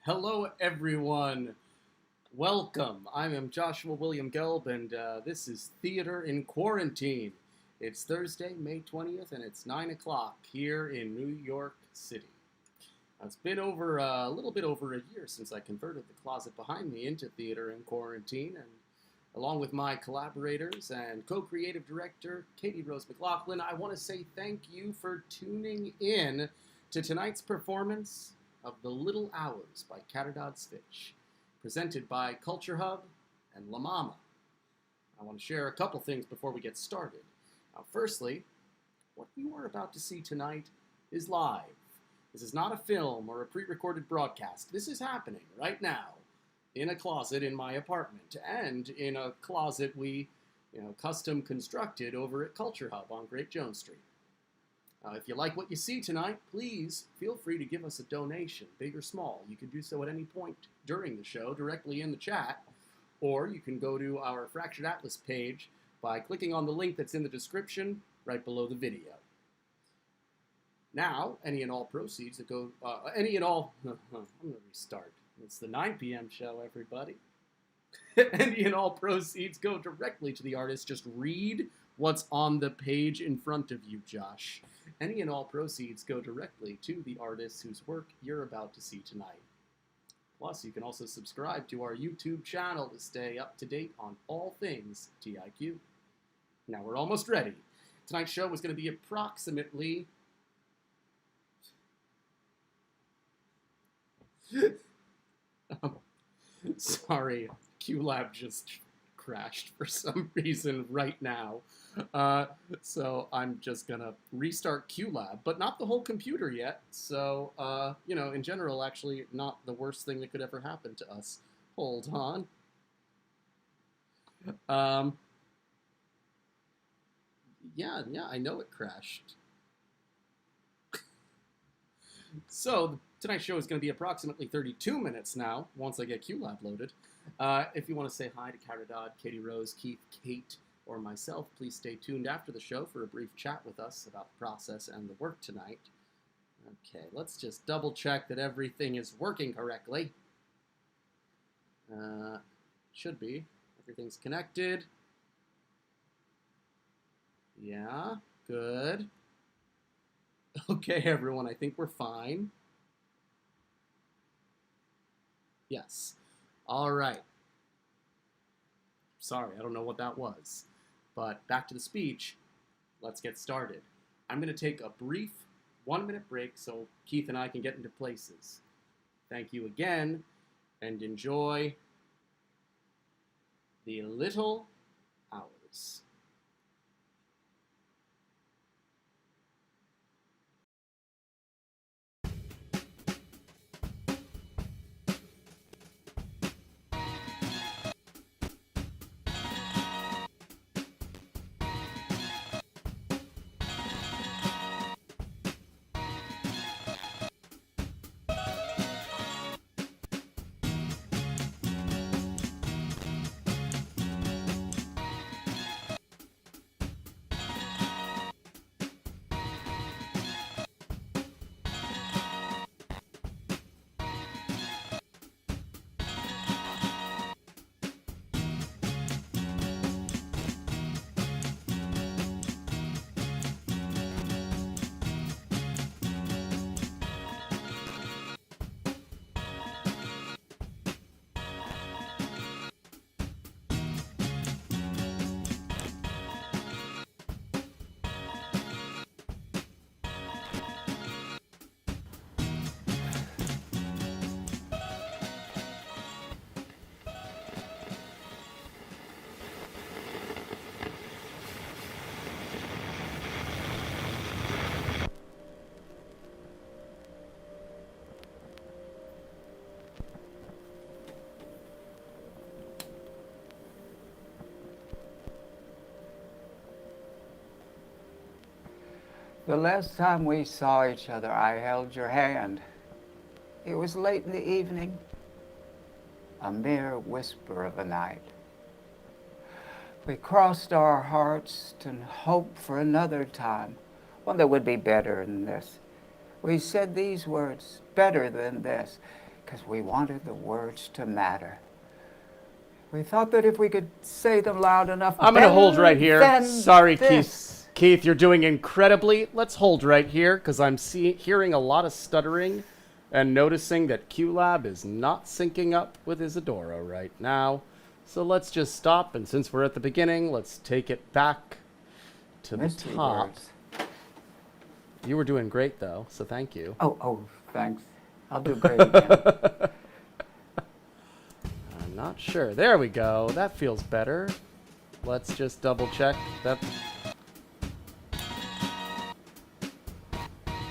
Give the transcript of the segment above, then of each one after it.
Hello, everyone. Welcome. I am Joshua William Gelb, and this is Theater in Quarantine. It's Thursday, May 20th, and it's 9 o'clock here in New York City. It's been a little bit over a year since I converted the closet behind me into Theater in Quarantine, and along with my collaborators and co-creative director, Katie Rose McLaughlin, I want to say thank you for tuning in to tonight's performance of The Little Hours by Caridad Svich, presented by CultureHub and La MaMa. I want to share a couple things before we get started. Firstly, what you are about to see tonight is live. This is not a film or a pre-recorded broadcast. This is happening right now in a closet in my apartment and in a closet we custom constructed over at CultureHub on Great Jones Street. If you like what you see tonight, please feel free to give us a donation, big or small. You can do so at any point during the show, directly in the chat, or you can go to our Fractured Atlas page by clicking on the link that's in the description right below the video. Now, any and all proceeds that go, I'm going to restart. It's the 9 p.m. show, everybody. Any and all proceeds go directly to the artist. Just read what's on the page in front of you, Josh. Any and all proceeds go directly to the artists whose work you're about to see tonight. Plus, you can also subscribe to our YouTube channel to stay up to date on all things TiQ. Now we're almost ready. Tonight's show is going to be approximately... Sorry, QLab just crashed for some reason right now. So I'm just gonna restart QLab, but not the whole computer yet. So, in general, actually not the worst thing that could ever happen to us. Hold on. Yeah, I know it crashed. So tonight's show is going to be approximately 32 minutes now, once I get QLab loaded. If you want to say hi to Caridad, Katie Rose, Keith, Kate, or myself, please stay tuned after the show for a brief chat with us about the process and the work tonight. Okay, let's just double check that everything is working correctly. Should be. Everything's connected. Yeah, good. Okay, everyone, I think we're fine. Yes. All right. Sorry, I don't know what that was. But back to the speech. Let's get started. I'm going to take a brief 1-minute break so Keith and I can get into places. Thank you again, and enjoy The Little Hours. The last time we saw each other, I held your hand. It was late in the evening, a mere whisper of a night. We crossed our hearts and hoped for another time, one that would be better than this. We said these words, better than this, because we wanted the words to matter. We thought that if we could say them loud enough, I'm going to hold right here. Sorry, Keith. Keith, you're doing incredibly. Let's hold right here, because I'm hearing a lot of stuttering and noticing that QLab is not syncing up with Isadora right now. So let's just stop, and since we're at the beginning, let's take it back to the top. Words. You were doing great, though, so thank you. Oh, thanks. I'll do great again. I'm not sure. There we go. That feels better. Let's just double check that.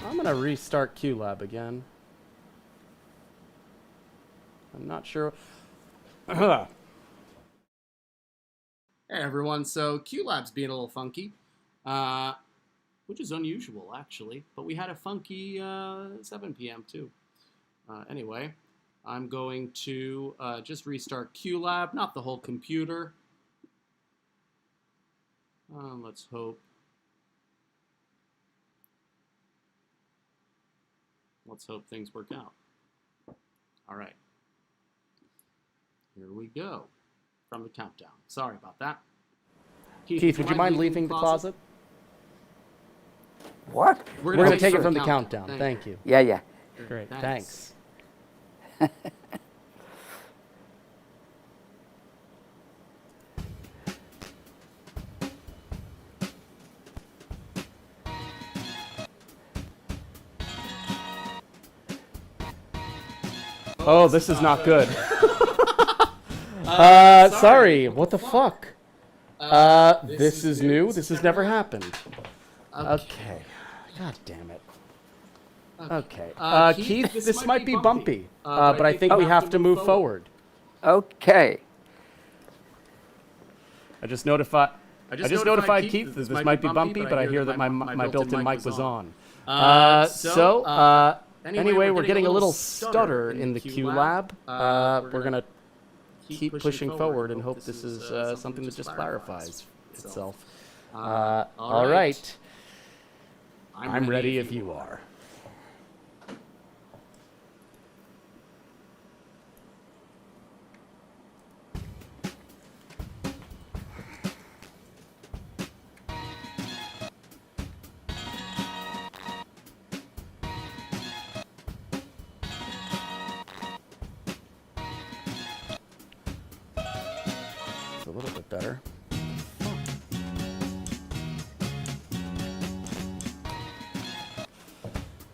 I'm going to restart QLab again. I'm not sure. Hey everyone, so QLab's being a little funky, which is unusual actually, but we had a funky 7 p.m. too. Anyway, I'm going to just restart QLab, not the whole computer. Let's hope. Let's hope things work out. All right. Here we go. From the countdown. Sorry about that. Keith, would you mind leaving the closet? What? We're going to take it from the countdown. Thank you. Yeah. Great. Thanks. Oh, this is not good. Sorry. What the fuck? This is new. This has never happened. Okay. God damn it. Okay. Keith, this might be bumpy, but I think we have to move forward. Okay. I just notified Keith that this might be bumpy, but I hear that my built-in mic was on. Anyway, we're getting a little stutter in the QLab. We're going to keep pushing forward and hope this is something that just clarifies itself. All right. I'm ready if you are. A little bit better.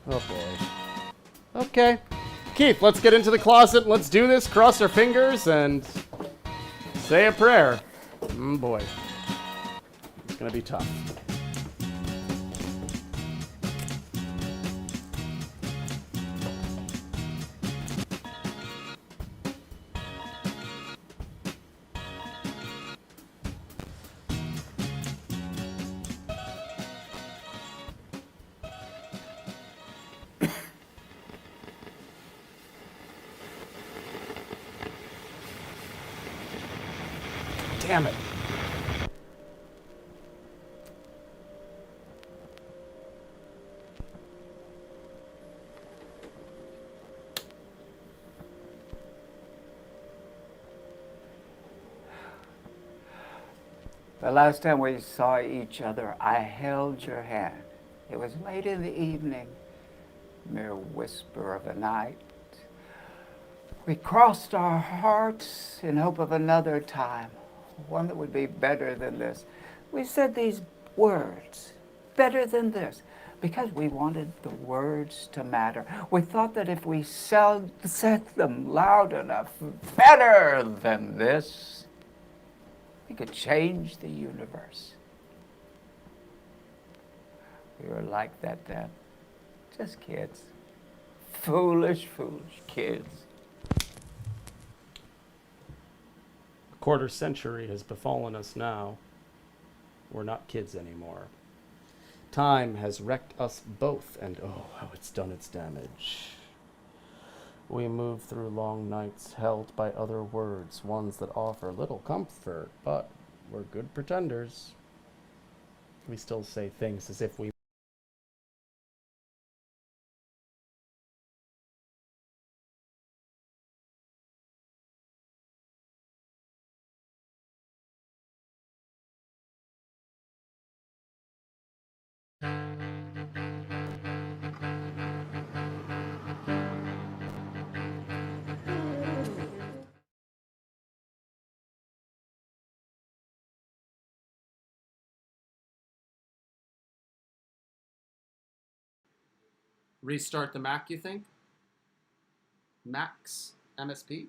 Oh boy. Okay. Keith, let's get into the closet. Let's do this. Cross our fingers and say a prayer. Boy. It's gonna be tough. Damn it. The last time we saw each other, I held your hand. It was late in the evening, mere whisper of a night. We crossed our hearts in hope of another time, one that would be better than this. We said these words, better than this, because we wanted the words to matter. We thought that if we said them loud enough, better than this, we could change the universe. We were like that then, just kids. Foolish kids. A quarter century has befallen us now. We're not kids anymore. Time has wrecked us both, and oh, how it's done its damage. We move through long nights held by other words, ones that offer little comfort, but we're good pretenders. We still say things as if we restart the Mac, you think? Max MSP?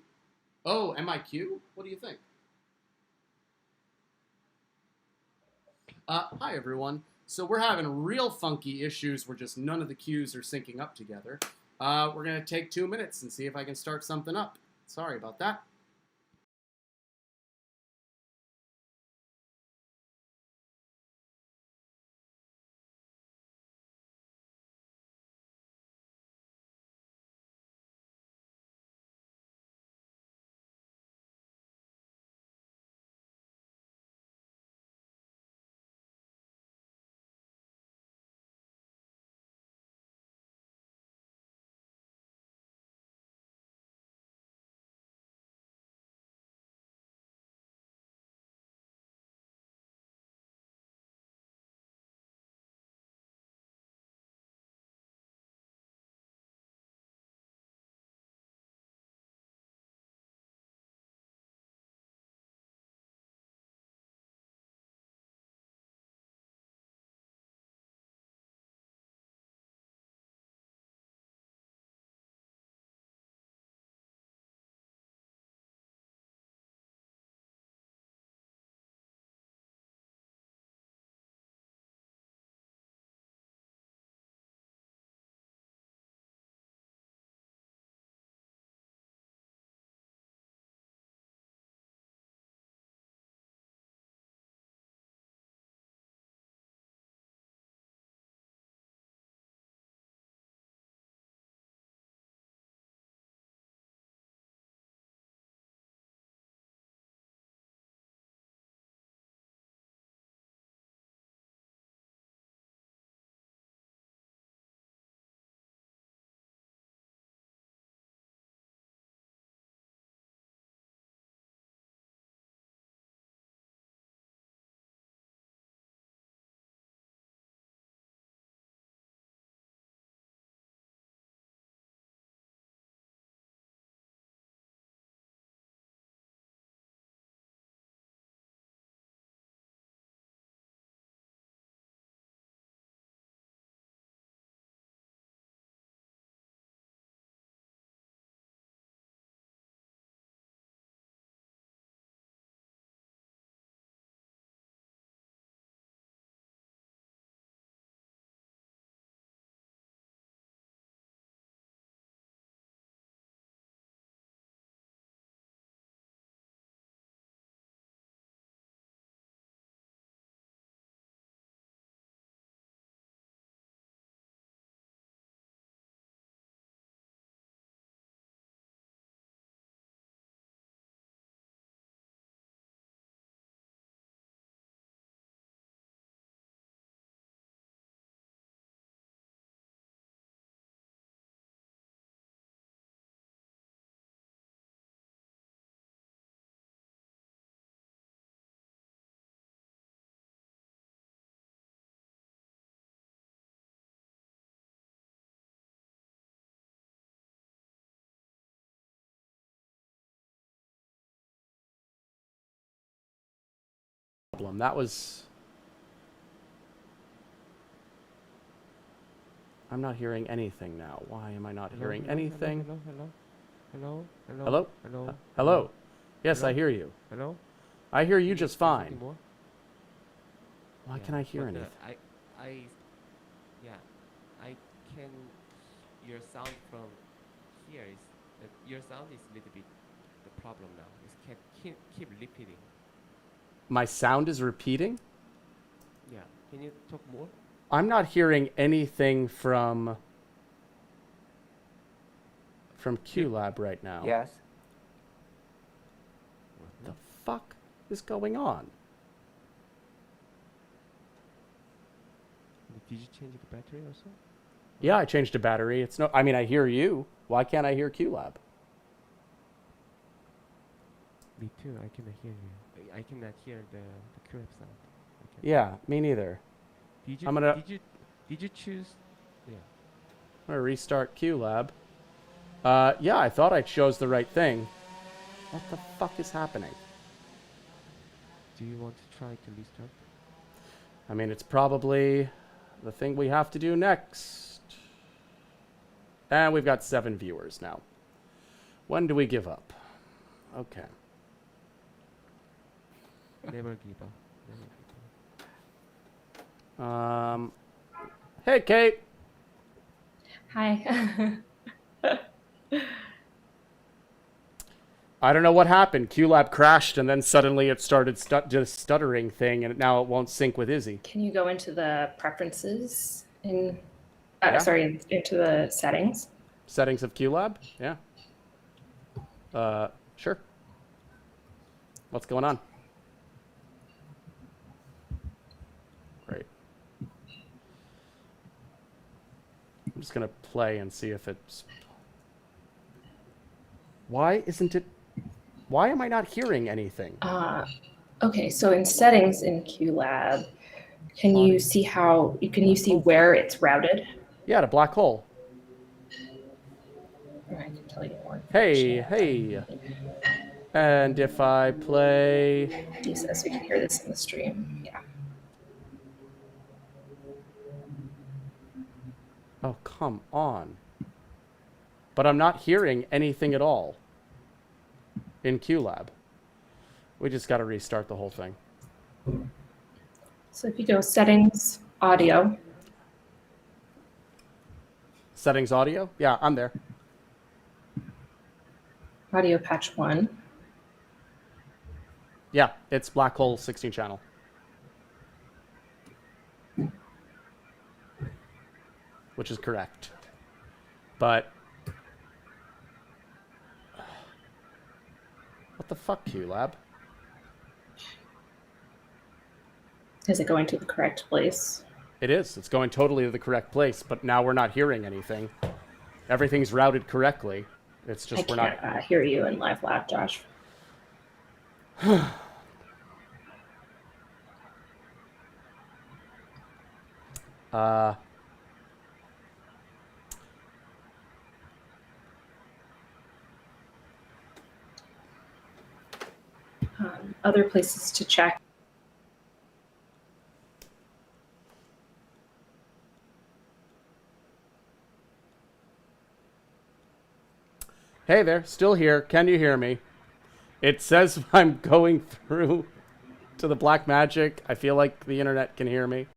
Oh, MIQ? What do you think? Hi, everyone. So we're having real funky issues where just none of the cues are syncing up together. We're going to take 2 minutes and see if I can start something up. Sorry about that. That was... I'm not hearing anything now. Why am I not hearing anything? Hello? Hello? Yes, I hear you. Hello? I hear you just Speak fine. more? Why can I hear but, anything? I can. Your sound from here is your sound is a little bit the problem now. It can keep repeating. My sound is repeating? Yeah. Can you talk more? I'm not hearing anything from QLab right now. Yes? What the fuck is going on? Did you change the battery also? Yeah, I changed the battery. It's no. I mean, I hear you. Why can't I hear QLab? Me too. I cannot hear you. I cannot hear the current sound. Okay. Yeah, me neither. Did you I'm gonna choose? Yeah. I'm gonna restart QLab. Yeah, I thought I chose the right thing. What the fuck is happening? Do you want to try to restart? I mean, it's probably the thing we have to do next. And we've got 7 viewers now. When do we give up? Okay. Never give up. Never give up. Hey, Kate. Hi. I don't know what happened. QLab crashed, and then suddenly it started just stuttering thing, and now it won't sync with Izzy. Can you go into the preferences in, Yeah. sorry, into the settings? Settings of QLab? Yeah. Sure. What's going on? Great. I'm just gonna play and see if it's... Why isn't it... Why am I not hearing anything? Okay, so in settings in QLab, can you see where it's routed? Yeah, to black hole. I can tell you more. Hey. And if I play... He says we can hear this in the stream. Yeah. Oh, come on. But I'm not hearing anything at all in QLab. We just got to restart the whole thing. So if you go settings, audio. Settings audio? Yeah, I'm there. Audio patch 1. Yeah, it's black hole 16 channel. Which is correct. But... What the fuck, QLab? Is it going to the correct place? It is. It's going totally to the correct place, but now we're not hearing anything. Everything's routed correctly. It's just I can't hear you in live lab, Josh. Other places to check. Hey there, still here. Can you hear me? It says I'm going through to the black magic. I feel like the internet can hear me.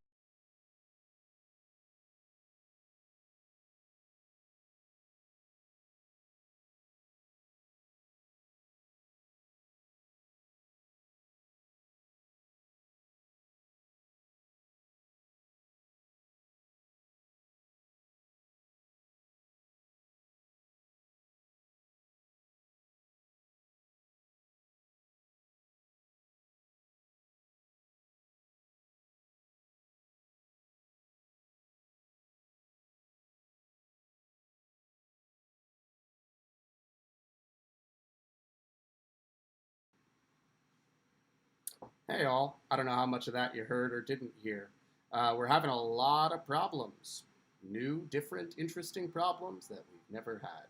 Hey all, I don't know how much of that you heard or didn't hear. We're having a lot of problems. New, different, interesting problems that we've never had.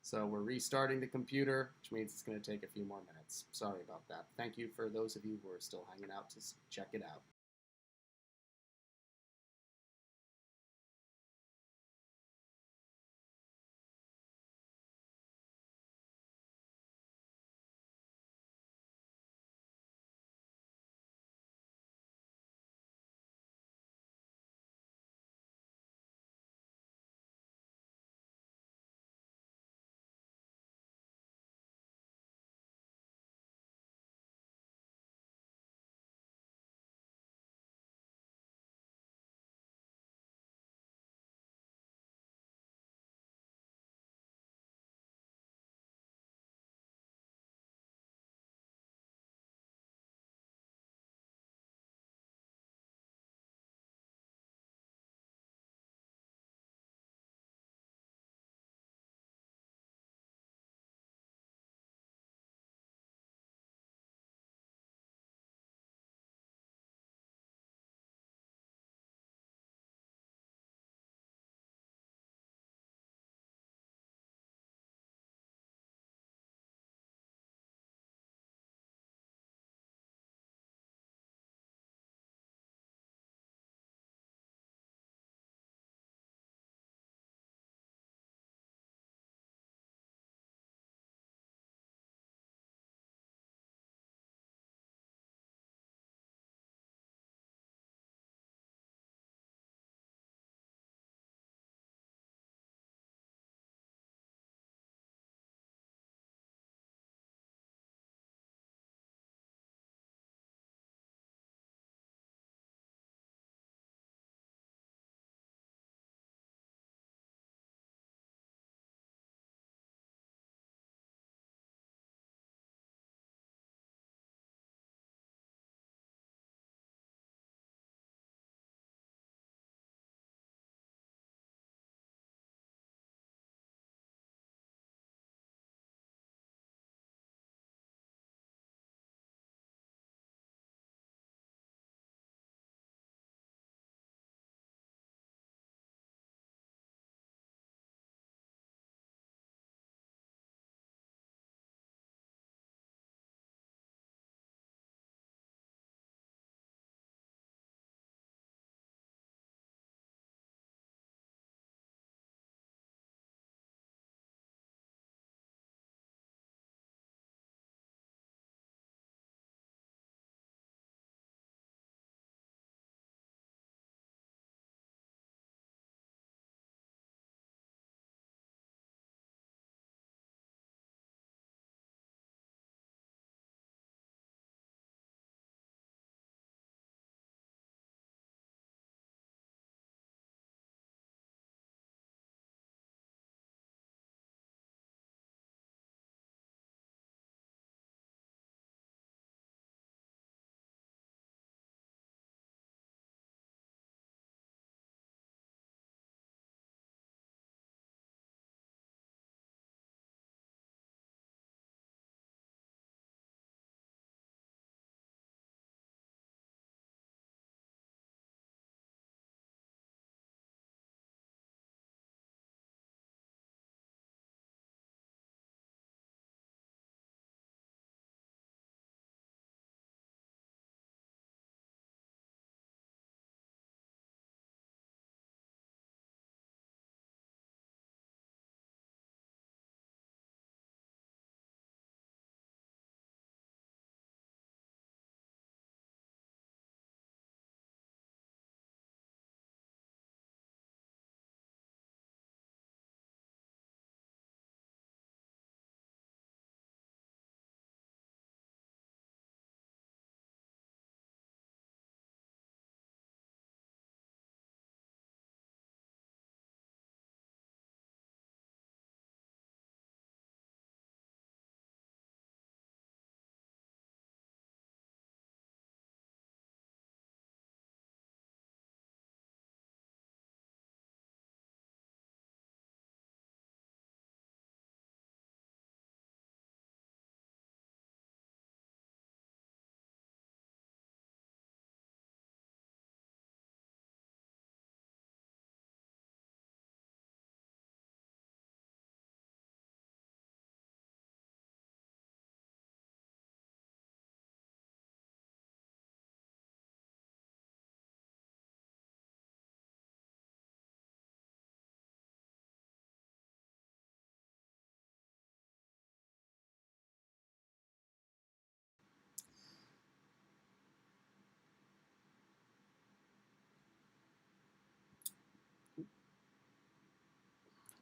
So we're restarting the computer, which means it's going to take a few more minutes. Sorry about that. Thank you for those of you who are still hanging out to check it out.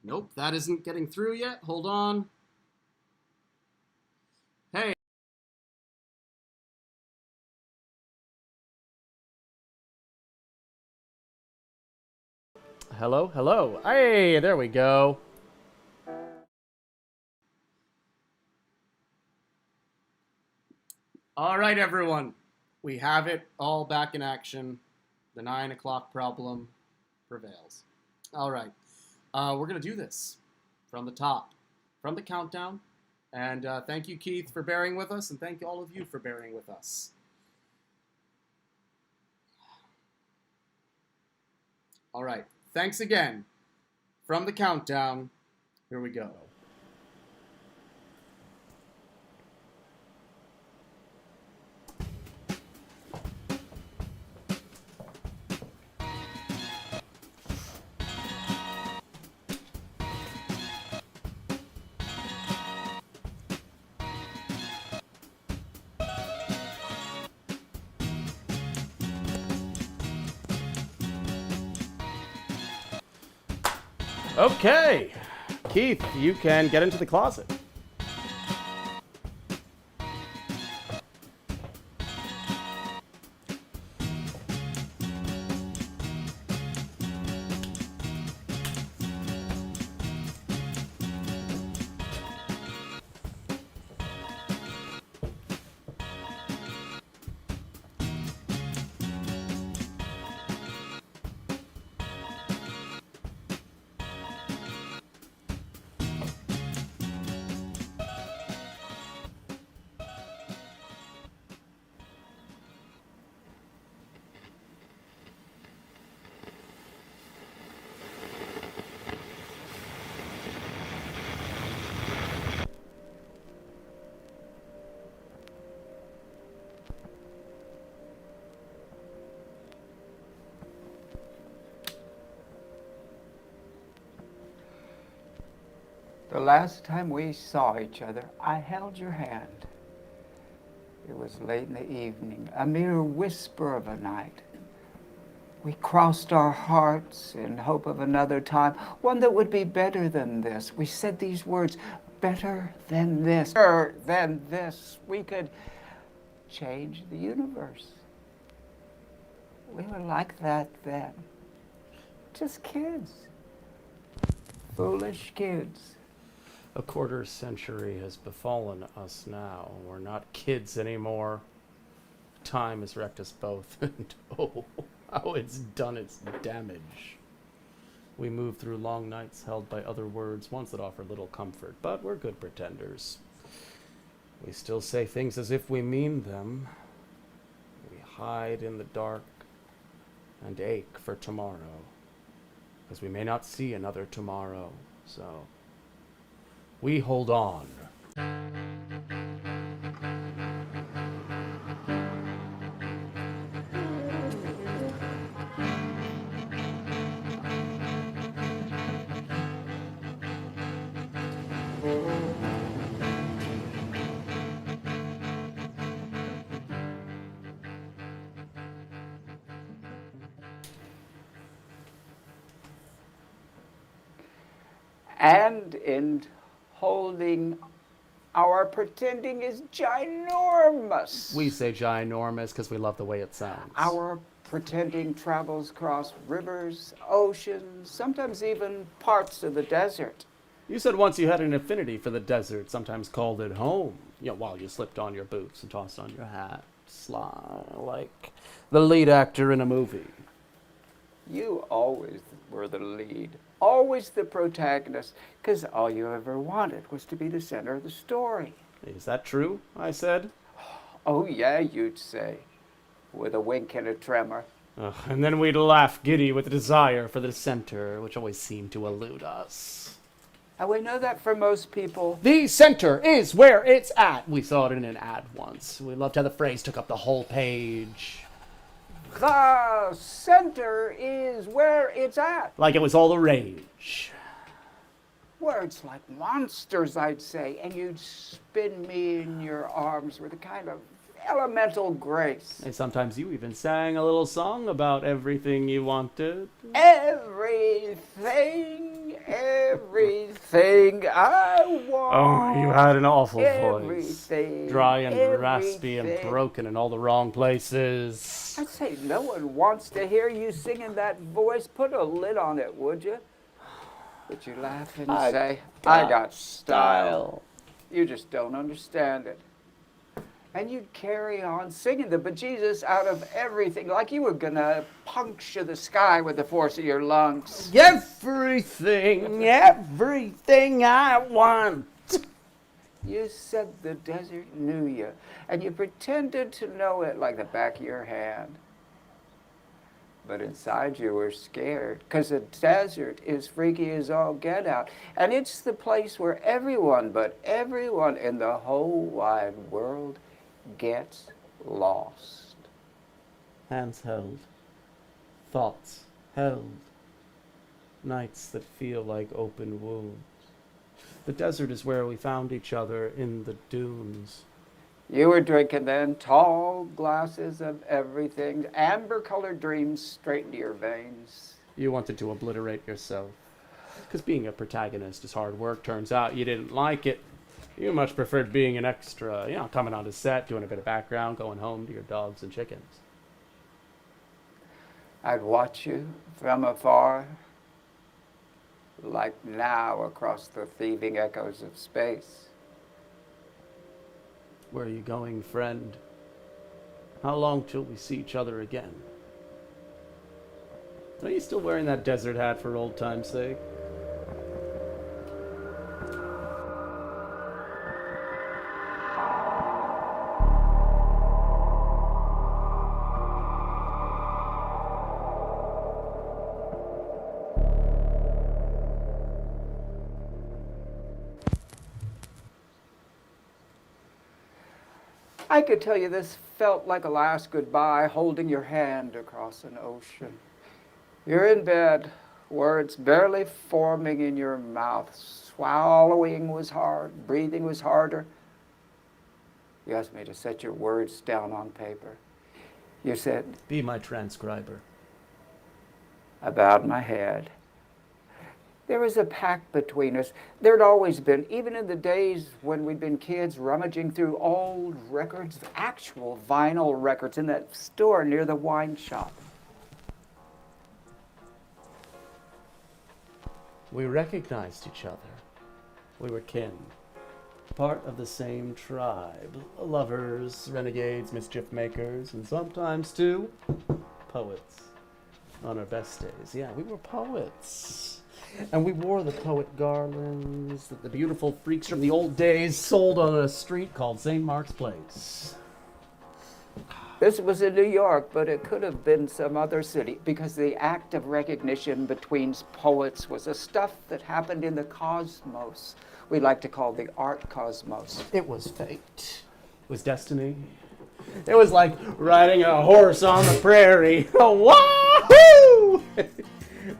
Nope, that isn't getting through yet. Hold on. Hey. Hello, hello. Hey, there we go. All right, everyone. We have it all back in action. The 9 o'clock problem prevails. All right. We're going to do this from the top, from the countdown. And thank you, Keith, for bearing with us. And thank you all of you for bearing with us. All right. Thanks again. From the countdown, here we go. Okay, Keith, you can get into the closet. The last time we saw each other, I held your hand. It was late in the evening, a mere whisper of a night. We crossed our hearts in hope of another time, one that would be better than this. We said these words, better than this, better than this. We could change the universe. We were like that then. Just kids. Foolish kids. A quarter century has befallen us now. We're not kids anymore. Time has wrecked us both, and oh, how it's done its damage. We move through long nights held by other words, ones that offer little comfort, but we're good pretenders. We still say things as if we mean them. We hide in the dark and ache for tomorrow, because we may not see another tomorrow, so we hold on. And in holding our pretending is ginormous. We say ginormous because we love the way it sounds. Our pretending travels across rivers, oceans, sometimes even parts of the desert. You said once you had an affinity for the desert, sometimes called it home. You know, while you slipped on your boots and tossed on your hat, sly, like the lead actor in a movie. You always were the lead, always the protagonist, because all you ever wanted was to be the center of the story. Is that true? I said. Oh yeah, you'd say, with a wink and a tremor. And then we'd laugh giddy with a desire for the center, which always seemed to elude us. And we know that for most people. The center is where it's at. We saw it in an ad once. We loved how the phrase took up the whole page. The center is where it's at. Like it was all the rage. Words like monsters, I'd say, and you'd spin me in your arms with a kind of elemental grace. And sometimes you even sang a little song about everything you wanted. Everything, everything I want. Oh, you had an awful voice. Everything. Dry and raspy and everything. broken in all the wrong places. I say, no one wants to hear you singing that voice. Put a lid on it, would you? But you laugh and say, I got style. You just don't understand it. And you'd carry on singing the bejesus out of everything, like you were going to puncture the sky with the force of your lungs. Everything I want. You said the desert knew you, and you pretended to know it like the back of your hand. But inside you were scared, because the desert is freaky as all get out. And it's the place where everyone in the whole wide world gets lost. Hands held. Thoughts held. Nights that feel like open wounds. The desert is where we found each other, in the dunes. You were drinking then, tall glasses of everything, amber-colored dreams straight into your veins. You wanted to obliterate yourself. Because being a protagonist is hard work. Turns out you didn't like it. You much preferred being an extra, coming onto set, doing a bit of background, going home to your dogs and chickens. I'd watch you from afar, like now across the thieving echoes of space. Where are you going, friend? How long till we see each other again? Are you still wearing that desert hat for old time's sake? I could tell you this felt like a last goodbye, holding your hand across an ocean. You're in bed, words barely forming in your mouth. Swallowing was hard, breathing was harder. You asked me to set your words down on paper. You said, Be my transcriber. I bowed my head. There was a pact between us. There'd always been, even in the days when we'd been kids rummaging through old records, actual vinyl records in that store near the wine shop. We recognized each other. We were kin. Part of the same tribe. Lovers, renegades, mischief makers, and sometimes, too, poets. On our best days. Yeah, we were poets. And we wore the poet garlands that the beautiful freaks from the old days sold on a street called St. Mark's Place. This was in New York, but it could have been some other city, because the act of recognition between poets was a stuff that happened in the cosmos. We like to call the art cosmos. It was fate. It was destiny. It was like riding a horse on the prairie. Wahoo!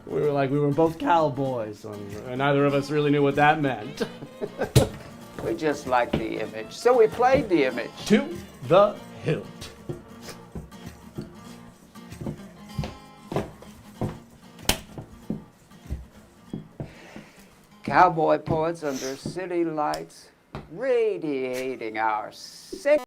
We were both cowboys, and neither of us really knew what that meant. We just liked the image, so we played the image. To the hilt. Cowboy poets under city lights, radiating our sick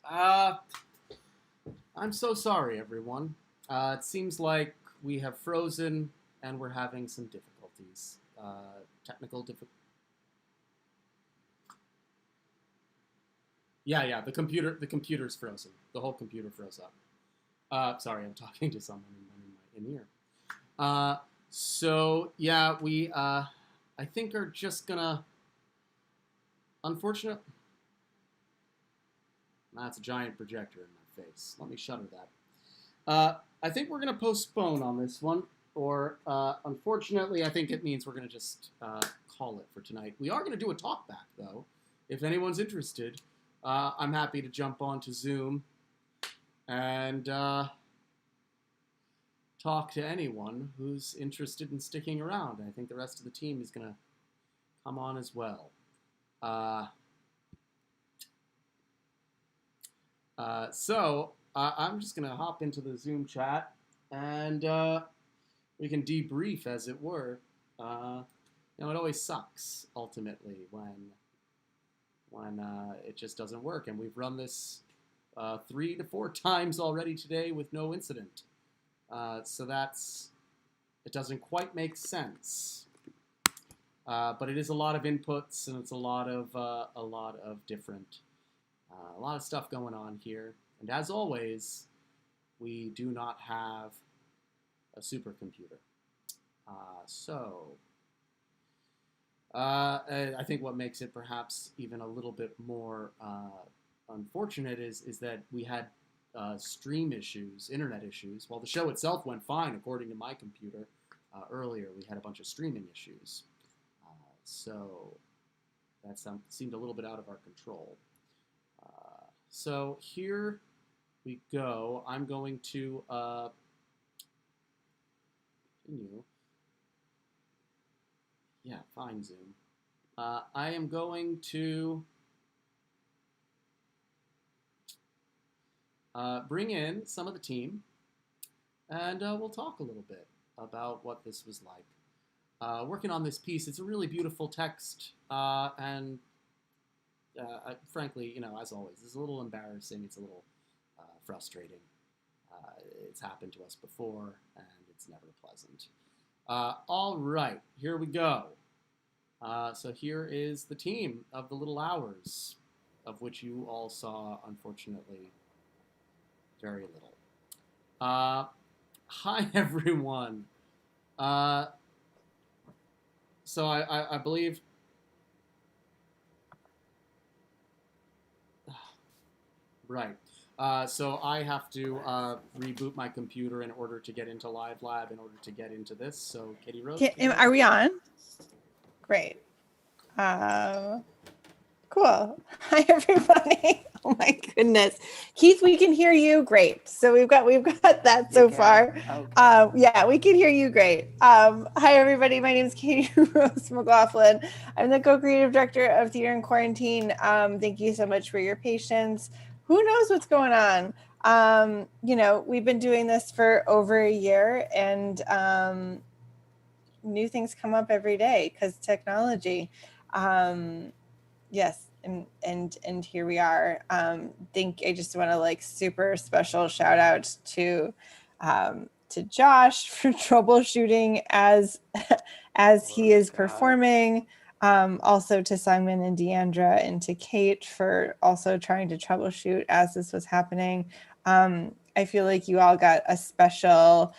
I'm so sorry, everyone. It seems like we have frozen and we're having some difficulties. Technical difficulties. Yeah, the computer's frozen. The whole computer froze up. Sorry, I'm talking to someone in ear. So yeah, we I think are just gonna, unfortunate. That's a giant projector in my face. Let me shutter that. I think we're gonna postpone on this one, or unfortunately, I think it means we're gonna just call it for tonight. We are gonna do a talk back though, if anyone's interested. I'm happy to jump onto Zoom and talk to anyone who's interested in sticking around. I think the rest of the team is going to come on as well. So I'm just going to hop into the Zoom chat and we can debrief, as it were. It always sucks, ultimately, when it just doesn't work. And we've run this 3 to 4 times already today with no incident. So it doesn't quite make sense. But it is a lot of inputs, and it's a lot of different, a lot of stuff going on here. And as always, we do not have a supercomputer. I think what makes it perhaps even a little bit more unfortunate is that we had stream issues, internet issues. While the show itself went fine, according to my computer, earlier we had a bunch of streaming issues. So that seemed a little bit out of our control. So here we go. I'm going to continue. Yeah, fine, Zoom. I am going to bring in some of the team, and we'll talk a little bit about what this was like. Working on this piece, it's a really beautiful text, and frankly, as always, it's a little embarrassing. It's a little frustrating. It's happened to us before, and it's never pleasant. All right, here we go. So here is the team of the Little Hours, of which you all saw, unfortunately, very little. Hi, everyone. So I believe... Right. So I have to reboot my computer in order to get into Live Lab, in order to get into this. So, Katie Rose. Are we on? Great. Cool. Hi, everybody. Oh my goodness, Keith, we can hear you. Great. So we've got that so far. Okay. Yeah, we can hear you. Great. Hi, everybody. My name is Katie Rose McLaughlin. I'm the co-creative director of Theater in Quarantine. Thank you so much for your patience. Who knows what's going on? We've been doing this for over a year, and new things come up every day because technology. Yes, and here we are. I just want to super special shout out to Josh for troubleshooting as he is performing. Also to Sangmin and DeAndra, and to Kate for also trying to troubleshoot as this was happening. I feel like you all got a special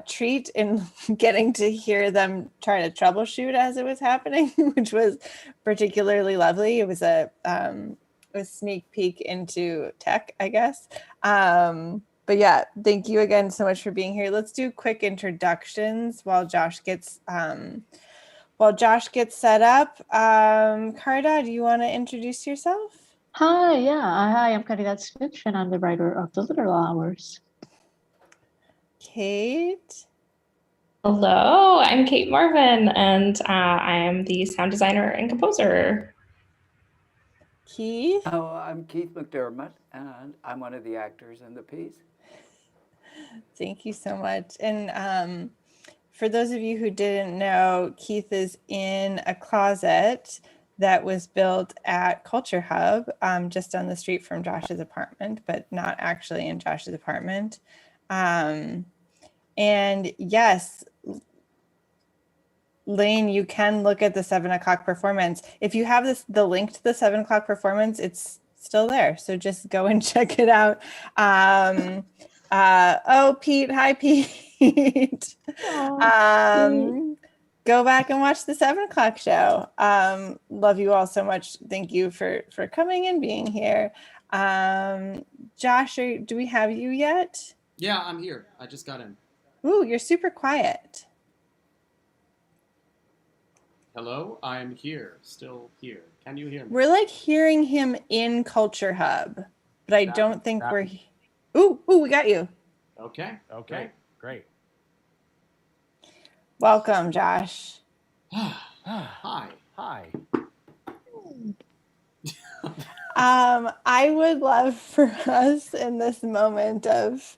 treat in getting to hear them try to troubleshoot as it was happening, which was particularly lovely. It was a sneak peek into tech, I guess. But yeah, thank you again so much for being here. Let's do quick introductions while Josh gets set up. Caridad, do you want to introduce yourself? Hi, I'm Caridad Svich, and I'm the writer of The Little Hours. Kate? Hello, I'm Kate Marvin, and I am the sound designer and composer. Keith? Oh, I'm Keith McDermott, and I'm one of the actors in the piece. Thank you so much. And for those of you who didn't know, Keith is in a closet that was built at CultureHub, just down the street from Josh's apartment, but not actually in Josh's apartment. And yes, Lane, you can look at the 7:00 performance. If you have the link to the 7:00 performance, it's still there. So just go and check it out. Oh, Pete. Hi, Pete. Go back and watch the 7:00 show. Love you all so much. Thank you for coming and being here. Josh, do we have you yet? Yeah, I'm here. I just got in. Ooh, you're super quiet. Hello, I'm here. Still here. Can you hear me? We're like hearing him in CultureHub, but I don't think we're. Ooh, we got you. Okay. Great. Welcome, Josh. Hi. I would love for us in this moment of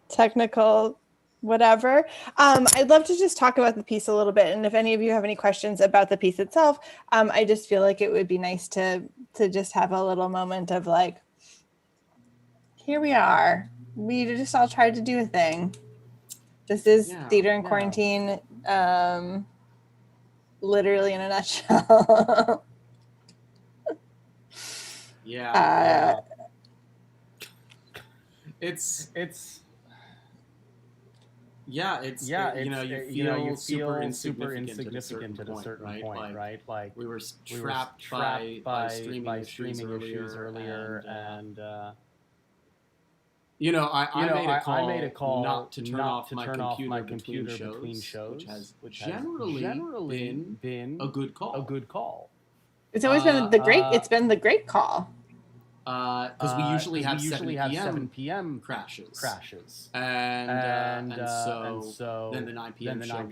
technical whatever. I'd love to just talk about the piece a little bit. And if any of you have any questions about the piece itself, I just feel like it would be nice to just have a little moment of like, here we are. We just all tried to do a thing. This is theater in quarantine, literally in a nutshell. It's you feel super insignificant at a certain point, right? Like we were trapped by streaming issues earlier, and I made a call not to turn off my computer between shows, which has generally been a good call. It's always been the great call. Because we usually have 7 p.m. crashes. And so then the 9 p.m. show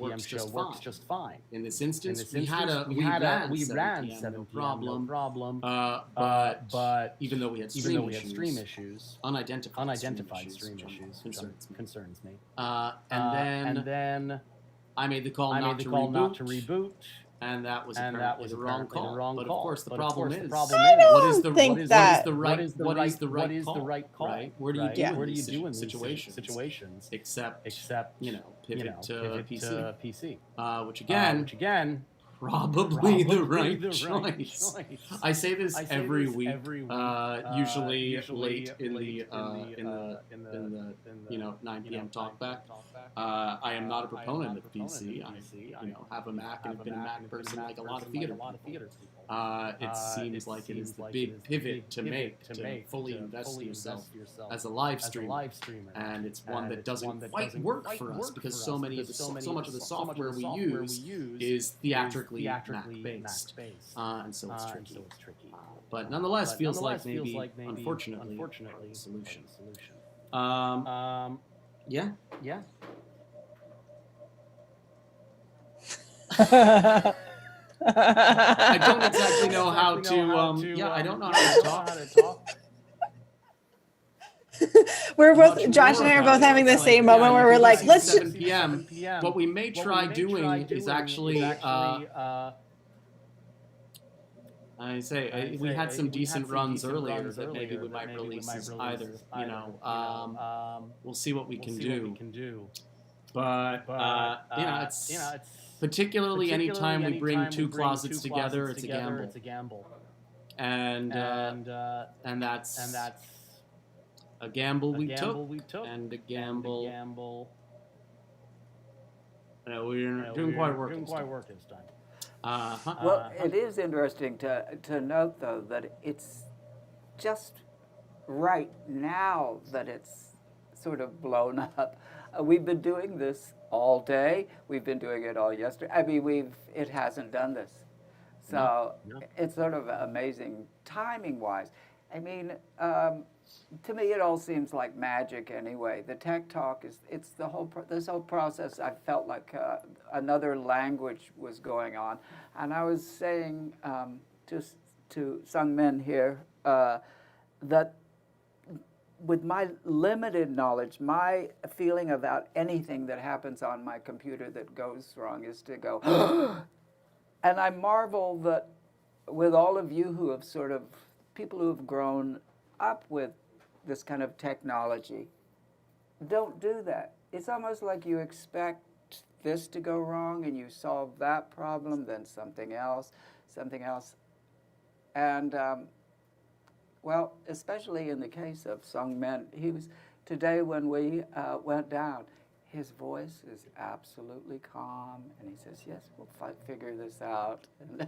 works just fine. In this instance, we ran 7 p.m. no problem. But even though we had stream issues, unidentified stream issues concerns me. And then I made the call not to reboot. And that was apparently the wrong call. But of course, the problem is what is the right call? Right? Where do you do in these situations? Except pivot to PC. Which again. Probably the right choice. I say this every week, usually late in the 9 p.m. talkback. I am not a proponent of PC. I have a Mac and have been a Mac person like a lot of theater people. It seems like it is the big pivot to make to fully invest yourself as a live streamer, and it's one that doesn't quite work for us because so much of the software we use is theatrically Mac-based, and so it's tricky. But nonetheless, feels like maybe unfortunately a solution. Yeah. I don't exactly know how to. I don't know how to talk. We're both, Josh and I are both having the same moment where we're like, let's 7 p.m. What we may try doing is actually. We had some decent runs earlier that maybe we might release either. We'll see what we can do. But it's particularly anytime we bring two closets together, it's a gamble. And that's a gamble we took, and a gamble. We're doing quite work this time. Well, it is interesting to note, though, that it's just right now that it's sort of blown up. We've been doing this all day. We've been doing it all yesterday. I mean, it hasn't done this. So it's sort of amazing timing-wise. I mean, to me, it all seems like magic anyway. The tech talk it's this whole process. I felt like another language was going on, and I was saying to Sangmin here that with my limited knowledge, my feeling about anything that happens on my computer that goes wrong is to go, And I marvel that with all of you who have sort of, people who have grown up with this kind of technology, don't do that. It's almost like you expect this to go wrong and you solve that problem, then something else. And well, especially in the case of Sangmin, he was, today when we went down, his voice is absolutely calm, and he says, yes, we'll figure this out. And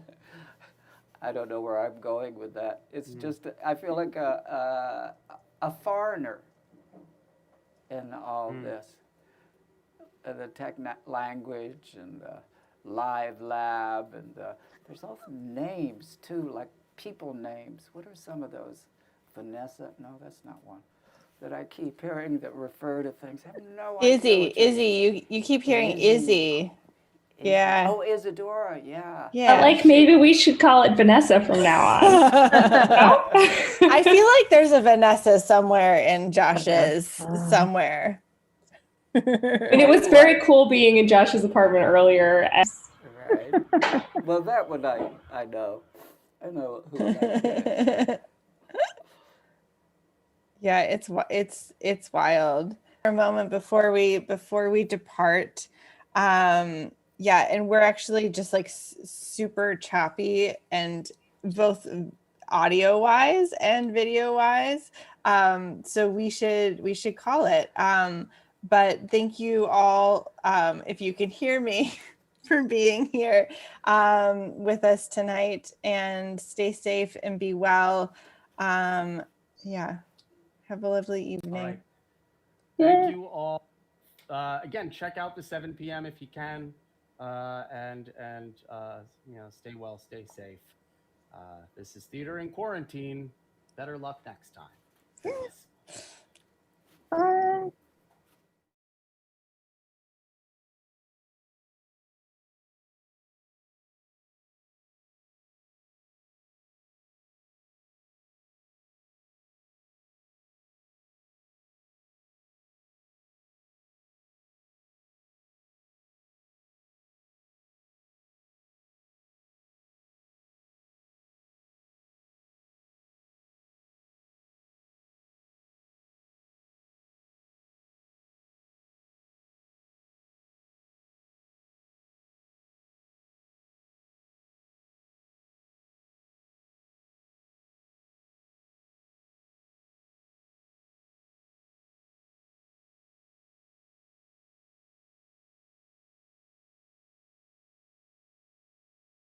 I don't know where I'm going with that. It's just, I feel like a foreigner in all this. The tech language and the live lab, and there's also names too, like people names. What are some of those? Vanessa? No, that's not one. That I keep hearing that refer to things. I have no idea. Izzy, you keep hearing Izzy. Yeah. Oh, Isadora, yeah. Yeah. Like maybe we should call it Vanessa from now on. No? I feel like there's a Vanessa somewhere in Josh's somewhere. And it was very cool being in Josh's apartment earlier. Right. Well, that one I know. I know who that is. Yeah, it's wild. For a moment before we depart, yeah, and we're actually just like super choppy, and both audio wise and video wise. So we should call it. But thank you all, if you can hear me, for being here with us tonight, and stay safe and be well. Yeah. Have a lovely evening. All right. Thank you all. Again, check out the 7 p.m. if you can, and you know, stay well, stay safe. This is Theater in Quarantine. Better luck next time.